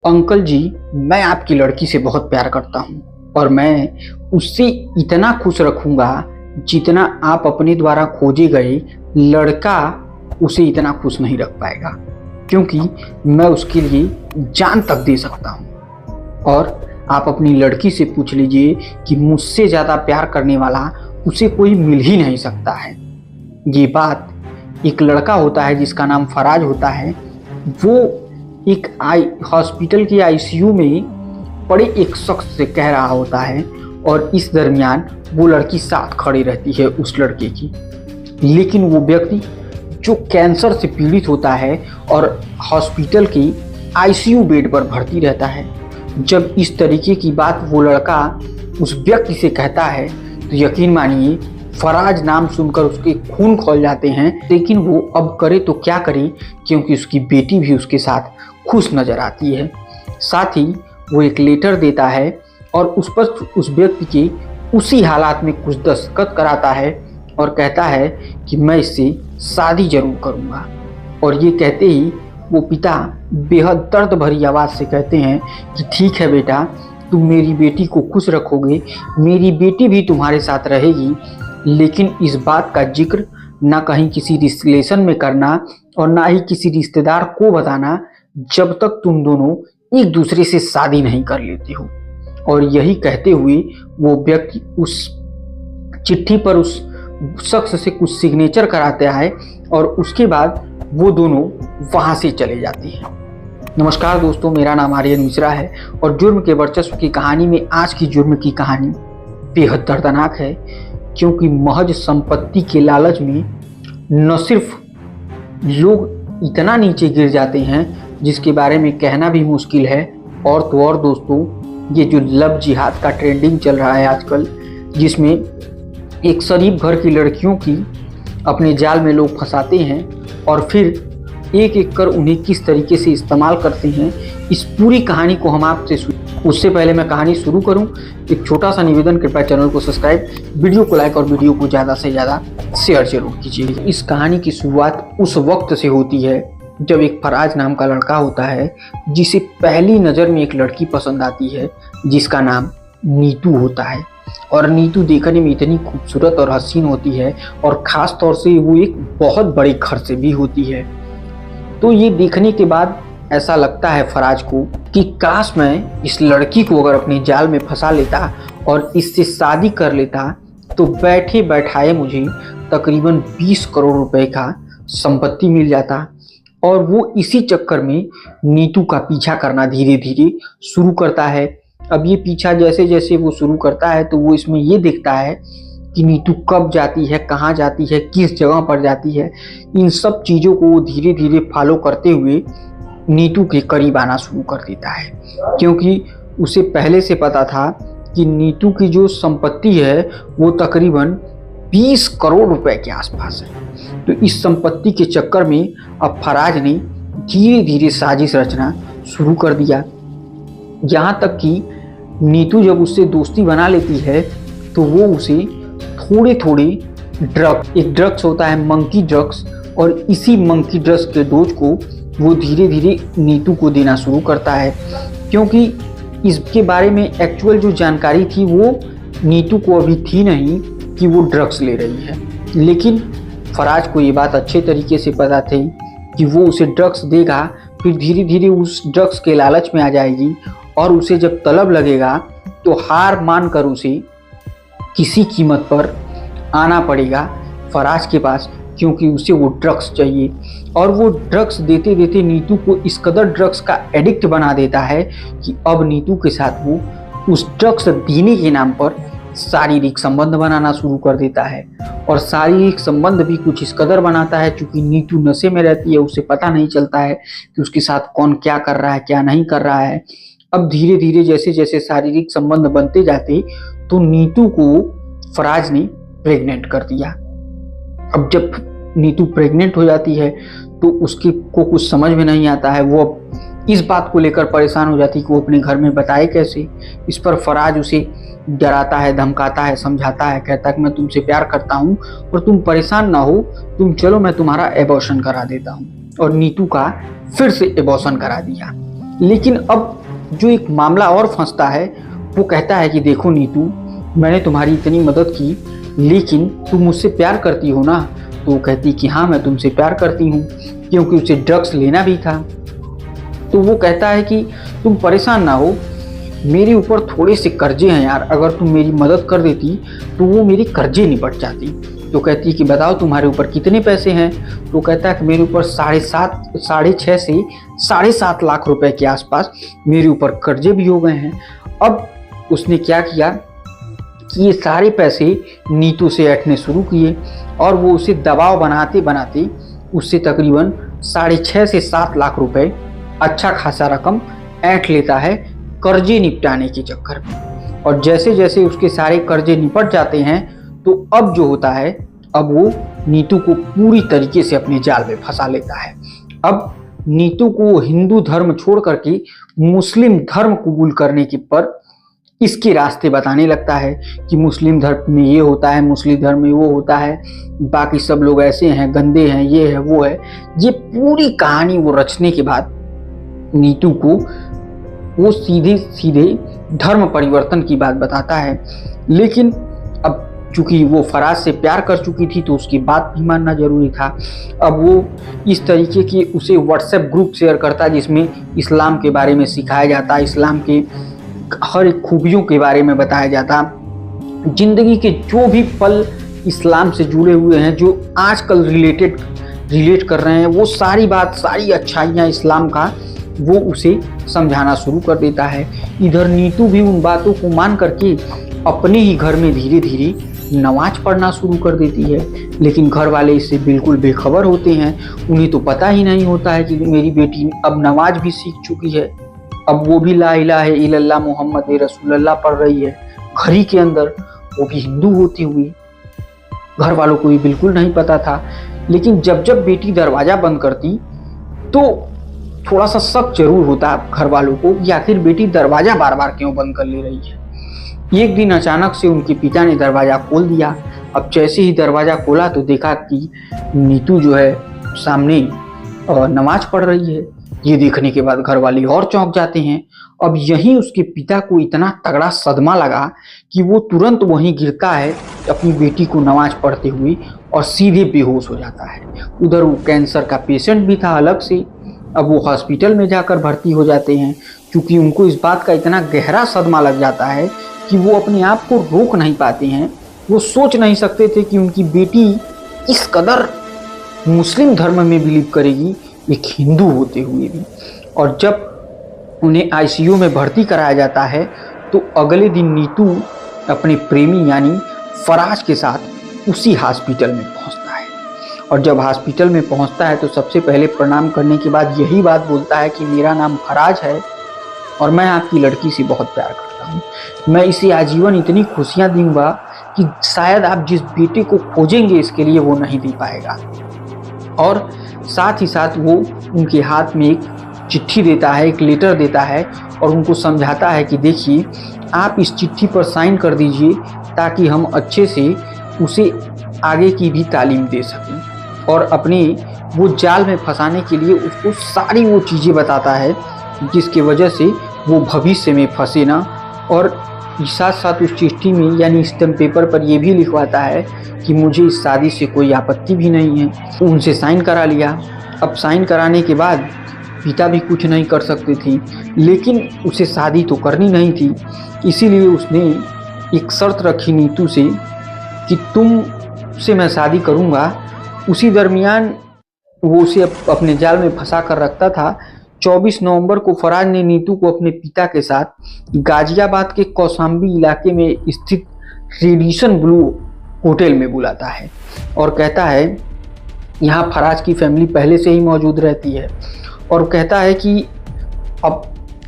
Uncle जी, मैं आपकी लड़की से बहुत प्यार करता हूँ और मैं उससे इतना खुश रखूंगा जितना आप अपने द्वारा खोजे गए लड़का उसे इतना खुश नहीं रख पाएगा, क्योंकि मैं उसके लिए जान तक दे सकता हूँ। और आप अपनी लड़की से पूछ लीजिए कि मुझसे ज़्यादा प्यार करने वाला उसे कोई मिल ही नहीं सकता है। ये बात एक लड़का होता है जिसका नाम फराज होता है। वो एक हॉस्पिटल के आईसीयू में पड़े एक शख्स से कह रहा होता है और इस दरमियान वो लड़की साथ खड़ी रहती है उस लड़के की। लेकिन वो व्यक्ति जो कैंसर से पीड़ित होता है और हॉस्पिटल के आईसीयू बेड पर भर्ती रहता है, जब इस तरीके की बात वो लड़का उस व्यक्ति से कहता है तो यकीन मानिए फराज नाम सुनकर उसके खून खौल जाते हैं। लेकिन वो अब करे तो क्या करे, क्योंकि उसकी बेटी भी उसके साथ खुश नजर आती है। साथ ही वो एक लेटर देता है और उस पर उस व्यक्ति के उसी हालात में कुछ दस्तखत कराता है और कहता है कि मैं इससे शादी जरूर करूँगा। और ये कहते ही वो पिता बेहद दर्द भरी आवाज़ से कहते हैं कि ठीक है बेटा, तुम मेरी बेटी को खुश रखोगे, मेरी बेटी भी तुम्हारे साथ रहेगी, लेकिन इस बात का जिक्र ना कहीं किसी रिलेशन में करना और ना ही किसी रिश्तेदार को बताना जब तक तुम दोनों एक दूसरे से शादी नहीं कर लेते हो। और यही कहते हुए वो व्यक्ति उस चिट्ठी पर उस शख्स से कुछ सिग्नेचर कराता है और उसके बाद वो दोनों वहां से चले जाते हैं। नमस्कार दोस्तों, मेरा नाम आर्यन मिश्रा है और जुर्म के वर्चस्व की कहानी में आज की जुर्म की कहानी बेहद दर्दनाक है, क्योंकि महज संपत्ति के लालच में न सिर्फ लोग इतना नीचे गिर जाते हैं जिसके बारे में कहना भी मुश्किल है, और तो और दोस्तों, ये जो लव जिहाद का ट्रेंडिंग चल रहा है आजकल, जिसमें एक शरीफ घर की लड़कियों की अपने जाल में लोग फंसाते हैं और फिर एक एक कर उन्हें किस तरीके से इस्तेमाल करते हैं, इस पूरी कहानी को हम आपसे उससे पहले मैं कहानी शुरू करूं, एक छोटा सा निवेदन, कृपया चैनल को सब्सक्राइब, वीडियो को लाइक और वीडियो को ज़्यादा से ज़्यादा शेयर जरूर कीजिए। इस कहानी की शुरुआत उस वक्त से होती है जब एक फराज नाम का लड़का होता है जिसे पहली नज़र में एक लड़की पसंद आती है जिसका नाम नीतू होता है। और नीतू देखने में इतनी खूबसूरत और हसीन होती है और ख़ास तौर से वो एक बहुत बड़े घर से भी होती है। तो ये देखने के बाद ऐसा लगता है फराज को कि काश मैं इस लड़की को अगर अपने जाल में फंसा लेता और इससे शादी कर लेता तो बैठे बैठाए मुझे तकरीबन 20 करोड़ रुपए का संपत्ति मिल जाता। और वो इसी चक्कर में नीतू का पीछा करना धीरे धीरे शुरू करता है। अब ये पीछा जैसे जैसे वो शुरू करता है तो वो इसमें ये देखता है कि नीतू कब जाती है, कहाँ जाती है, किस जगह पर जाती है। इन सब चीज़ों को वो धीरे धीरे फॉलो करते हुए नीतू के करीब आना शुरू कर देता है, क्योंकि उसे पहले से पता था कि नीतू की जो संपत्ति है वो तकरीबन 20 करोड़ रुपए के आसपास है। तो इस संपत्ति के चक्कर में अब फराज ने धीरे धीरे साजिश रचना शुरू कर दिया। यहाँ तक कि नीतू जब उससे दोस्ती बना लेती है तो वो उसे थोड़े थोड़े एक ड्रग्स होता है मंकी ड्रग्स, और इसी मंकी ड्रग्स के डोज को वो धीरे धीरे नीतू को देना शुरू करता है, क्योंकि इसके बारे में एक्चुअल जो जानकारी थी वो नीतू को अभी थी नहीं कि वो ड्रग्स ले रही है। लेकिन फराज को ये बात अच्छे तरीके से पता थी कि वो उसे ड्रग्स देगा, फिर धीरे धीरे उस ड्रग्स के लालच में आ जाएगी और उसे जब तलब लगेगा तो हार मान कर उसे किसी कीमत पर आना पड़ेगा फराज के पास, क्योंकि उसे वो ड्रग्स चाहिए। और वो ड्रग्स देते देते नीतू को इस कदर ड्रग्स का एडिक्ट बना देता है कि अब नीतू के साथ वो उस ड्रग्स देने के नाम पर शारीरिक संबंध बनाना शुरू कर देता है। और शारीरिक संबंध भी कुछ इस कदर बनाता है, चूंकि नीतू नशे में रहती है, उसे पता नहीं चलता है कि उसके साथ कौन क्या कर रहा है, क्या नहीं कर रहा है। अब धीरे धीरे जैसे जैसे शारीरिक संबंध बनते जाते तो नीतू को फराज ने प्रेग्नेंट कर दिया। अब जब नीतू प्रेग्नेंट हो जाती है तो उसकी को कुछ समझ में नहीं आता है। वो अब इस बात को लेकर परेशान हो जाती है कि वो अपने घर में बताए कैसे। इस पर फराज उसे डराता है, धमकाता है, समझाता है, कहता है कि मैं तुमसे प्यार करता हूँ और तुम परेशान ना हो, तुम चलो मैं तुम्हारा एबॉर्शन करा देता हूँ। और नीतू का फिर से एबॉर्शन करा दिया। लेकिन अब जो एक मामला और फंसता है, वो कहता है कि देखो नीतू, मैंने तुम्हारी इतनी मदद की, लेकिन तुम मुझसे प्यार करती हो ना? तो वो कहती कि हाँ, मैं तुमसे प्यार करती हूँ, क्योंकि उसे ड्रग्स लेना भी था। तो वो कहता है कि तुम परेशान ना हो, मेरे ऊपर थोड़े से कर्जे हैं यार, अगर तुम मेरी मदद कर देती तो वो मेरे कर्जे निपट जाती। तो कहती है कि बताओ तुम्हारे ऊपर कितने पैसे हैं? तो कहता है कि मेरे ऊपर 6.5 से 7.5 लाख रुपए के आसपास मेरे ऊपर कर्जे भी हो गए हैं। अब उसने क्या किया कि ये सारे पैसे नीतू से ऐंठने शुरू किए और वो उसे दबाव बनाते बनाते उससे तकरीबन 6.5 से 7 लाख रुपए, अच्छा खासा रकम ऐंठ लेता है कर्जे निपटाने के चक्कर में। और जैसे जैसे उसके सारे कर्जे निपट जाते हैं, तो अब जो होता है, अब वो नीतू को पूरी तरीके से अपने जाल में फंसा लेता है। अब नीतू को हिंदू धर्म छोड़ करके मुस्लिम धर्म कबूल करने के पर इसके रास्ते बताने लगता है कि मुस्लिम धर्म में ये होता है, मुस्लिम धर्म में वो होता है, बाकी सब लोग ऐसे हैं, गंदे हैं, ये है वो है। ये पूरी कहानी वो रचने के बाद नीतू को वो सीधे सीधे धर्म परिवर्तन की बात बताता है। लेकिन अब चूंकि वो फराज से प्यार कर चुकी थी, तो उसकी बात भी मानना जरूरी था। अब वो इस तरीके की उसे व्हाट्सएप ग्रुप शेयर करता, जिसमें इस्लाम के बारे में सिखाया जाता, इस्लाम के हर एक खूबियों के बारे में बताया जाता, जिंदगी के जो भी पल इस्लाम से जुड़े हुए हैं, जो आजकल रिलेट कर रहे हैं, वो सारी बात, सारी अच्छाइयाँ इस्लाम का वो उसे समझाना शुरू कर देता है। इधर नीतू भी उन बातों को मान करके अपने ही घर में धीरे धीरे नमाज पढ़ना शुरू कर देती है। लेकिन घर वाले इससे बिल्कुल बेखबर होते हैं, उन्हें तो पता ही नहीं होता है कि मेरी बेटी अब नमाज भी सीख चुकी है। अब वो भी ला इलाहा इल्लल्लाह मुहम्मद रसूलुल्लाह पढ़ रही है घर ही के अंदर, वो भी हिंदू होती हुई। घर वालों को ये बिल्कुल नहीं पता था। लेकिन जब जब बेटी दरवाजा बंद करती तो थोड़ा सा शक जरूर होता घर वालों को कि आखिर बेटी दरवाजा बार बार क्यों बंद कर ले रही है। एक दिन अचानक से उनके पिता ने दरवाजा खोल दिया। अब जैसे ही दरवाजा खोला तो देखा कि नीतू जो है सामने नमाज पढ़ रही है। ये देखने के बाद घर वाले और चौंक जाते हैं। अब यहीं उसके पिता को इतना तगड़ा सदमा लगा कि वो तुरंत वहीं गिरता है अपनी बेटी को नमाज पढ़ते हुए और सीधे बेहोश हो जाता है। उधर वो कैंसर का पेशेंट भी था अलग से। अब वो हॉस्पिटल में जाकर भर्ती हो जाते हैं, क्योंकि उनको इस बात का इतना गहरा सदमा लग जाता है कि वो अपने आप को रोक नहीं पाते हैं। वो सोच नहीं सकते थे कि उनकी बेटी इस कदर मुस्लिम धर्म में बिलीव करेगी, एक हिंदू होते हुए भी। और जब उन्हें आईसीयू में भर्ती कराया जाता है, तो अगले दिन नीतू अपने प्रेमी यानी फराज के साथ उसी हॉस्पिटल में पहुंचता है। और जब हॉस्पिटल में पहुंचता है तो सबसे पहले प्रणाम करने के बाद यही बात बोलता है कि मेरा नाम फराज है और मैं आपकी लड़की से बहुत प्यार करता हूँ। मैं इसे आजीवन इतनी खुशियाँ दूंगा कि शायद आप जिस बेटे को खोजेंगे इसके लिए वो नहीं दे पाएगा। और साथ ही साथ वो उनके हाथ में एक चिट्ठी देता है, एक लेटर देता है और उनको समझाता है कि देखिए, आप इस चिट्ठी पर साइन कर दीजिए ताकि हम अच्छे से उसे आगे की भी तालीम दे सकें। और अपने वो जाल में फंसाने के लिए उसको सारी वो चीज़ें बताता है जिसकी वजह से वो भविष्य में फंसे ना। और साथ साथ उस चिट्ठी में यानी स्टैम्प पेपर पर यह भी लिखवाता है कि मुझे इस शादी से कोई आपत्ति भी नहीं है। उनसे साइन करा लिया। अब साइन कराने के बाद पिता भी कुछ नहीं कर सकते थे, लेकिन उसे शादी तो करनी नहीं थी। इसीलिए उसने एक शर्त रखी नीतू से कि तुमसे मैं शादी करूँगा। उसी दरमियान वो उसे अपने जाल में फंसा कर रखता था। 24 नवंबर को फराज ने नीतू को अपने पिता के साथ गाजियाबाद के कौशाम्बी इलाके में स्थित रेडिसन ब्लू होटल में बुलाता है और कहता है, यहाँ फराज की फैमिली पहले से ही मौजूद रहती है, और कहता है कि अब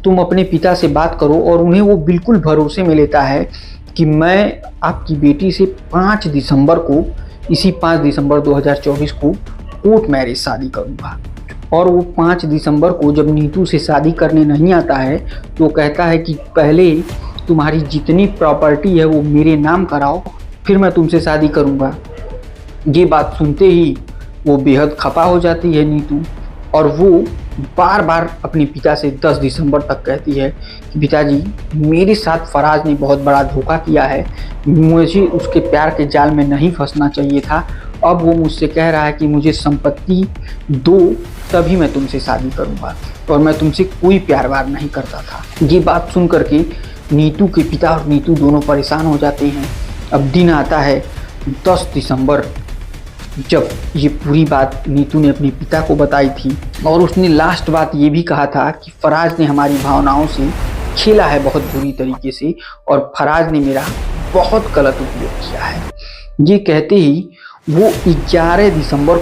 तुम अपने पिता से बात करो। और उन्हें वो बिल्कुल भरोसे में लेता है कि मैं आपकी बेटी से 5 दिसंबर को, इसी 5 दिसंबर 2024 को कोर्ट मैरिज शादी करूँगा। और वो 5 दिसंबर को जब नीतू से शादी करने नहीं आता है तो कहता है कि पहले तुम्हारी जितनी प्रॉपर्टी है वो मेरे नाम कराओ, फिर मैं तुमसे शादी करूँगा। ये बात सुनते ही वो बेहद खफा हो जाती है नीतू, और वो बार बार अपने पिता से 10 दिसंबर तक कहती है कि पिताजी, मेरे साथ फराज ने बहुत बड़ा धोखा किया है, मुझे उसके प्यार के जाल में नहीं फंसना चाहिए था। अब वो मुझसे कह रहा है कि मुझे संपत्ति दो, तभी मैं तुमसे शादी करूंगा, और मैं तुमसे कोई प्यार वार नहीं करता था। ये बात सुन करके नीतू के पिता और नीतू दोनों परेशान हो जाते हैं। अब दिन आता है 10 दिसंबर, जब ये पूरी बात नीतू ने अपने पिता को बताई थी, और उसने लास्ट बात ये भी कहा था कि फराज ने हमारी भावनाओं से खेला है बहुत बुरी तरीके से, और फराज ने मेरा बहुत गलत उपयोग किया है। ये कहते ही वो 11 दिसंबर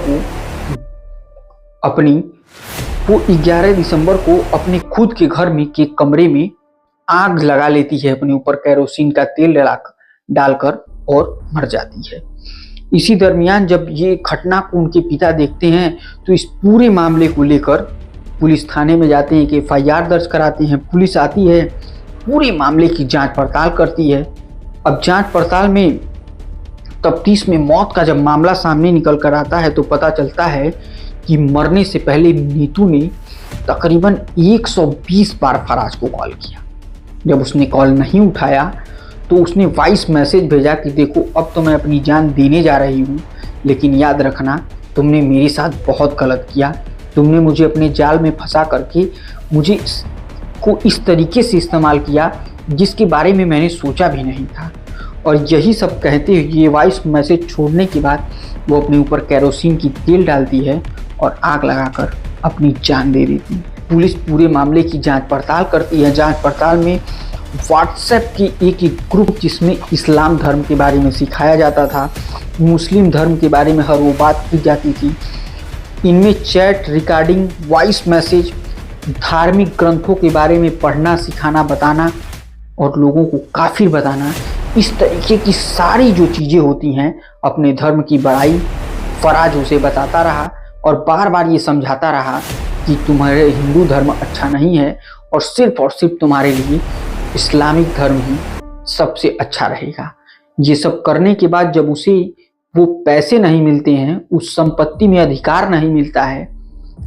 को अपने खुद के घर में के कमरे में आग लगा लेती है, अपने ऊपर केरोसिन का तेल डालकर, और मर जाती है। इसी दरमियान जब ये घटना को उनके पिता देखते हैं तो इस पूरे मामले को लेकर पुलिस थाने में जाते हैं कि FIR दर्ज कराते हैं। पुलिस आती है, पूरे मामले की जांच पड़ताल करती है। अब जांच पड़ताल में तफ्तीश में मौत का जब मामला सामने निकल कर आता है तो पता चलता है कि मरने से पहले नीतू ने तकरीबन 120 बार फराज को कॉल किया। जब उसने कॉल नहीं उठाया तो उसने वॉइस मैसेज भेजा कि देखो, अब तो मैं अपनी जान देने जा रही हूँ, लेकिन याद रखना तुमने मेरे साथ बहुत गलत किया। तुमने मुझे अपने जाल में फंसा करके मुझे को इस तरीके से इस्तेमाल किया जिसके बारे में मैंने सोचा भी नहीं था। और यही सब कहते हुए ये वॉइस मैसेज छोड़ने के बाद वो अपने ऊपर केरोसिन की तेल डालती है और आग लगाकर अपनी जान दे देती है। पुलिस पूरे मामले की जांच पड़ताल करती है। जांच पड़ताल में व्हाट्सएप की एक ग्रुप जिसमें इस्लाम धर्म के बारे में सिखाया जाता था, मुस्लिम धर्म के बारे में हर वो बात की जाती थी, इनमें चैट रिकॉर्डिंग, वॉइस मैसेज, धार्मिक ग्रंथों के बारे में पढ़ना, सिखाना, बताना और लोगों को काफिर बताना, इस तरीके की सारी जो चीज़ें होती हैं अपने धर्म की बड़ाई फराज उसे बताता रहा और बार ये समझाता रहा कि तुम्हारे हिंदू धर्म अच्छा नहीं है और सिर्फ तुम्हारे लिए इस्लामिक धर्म ही सबसे अच्छा रहेगा। ये सब करने के बाद जब उसे वो पैसे नहीं मिलते हैं, उस संपत्ति में अधिकार नहीं मिलता है,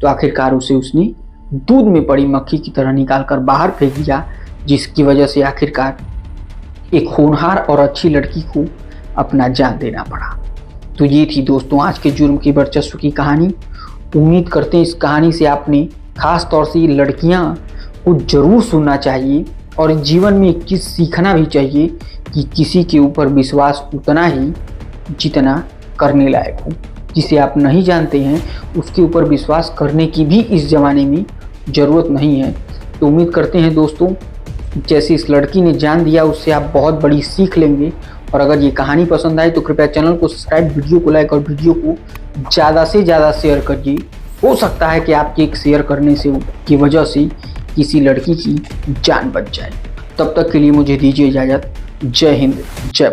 तो आखिरकार उसने दूध में पड़ी मक्खी की तरह निकाल कर बाहर फेंक दिया, जिसकी वजह से आखिरकार एक होनहार और अच्छी लड़की को अपना जान देना पड़ा। तो ये थी दोस्तों आज के जुर्म की वर्चस्व की कहानी। उम्मीद करते हैं इस कहानी से आपने खास तौर से लड़कियां को जरूर सुनना चाहिए और जीवन में एक चीज़ सीखना भी चाहिए कि किसी के ऊपर विश्वास उतना ही जितना करने लायक हो। जिसे आप नहीं जानते हैं उसके ऊपर विश्वास करने की भी इस ज़माने में ज़रूरत नहीं है। तो उम्मीद करते हैं दोस्तों जैसे इस लड़की ने जान दिया उससे आप बहुत बड़ी सीख लेंगे। और अगर ये कहानी पसंद आए तो कृपया चैनल को सब्सक्राइब, वीडियो को लाइक और वीडियो को ज़्यादा से ज़्यादा शेयर करिए। हो सकता है कि आपके एक शेयर करने से की वजह से किसी लड़की की जान बच जाए। तब तक के लिए मुझे दीजिए इजाज़त। जय हिंद, जय भारत।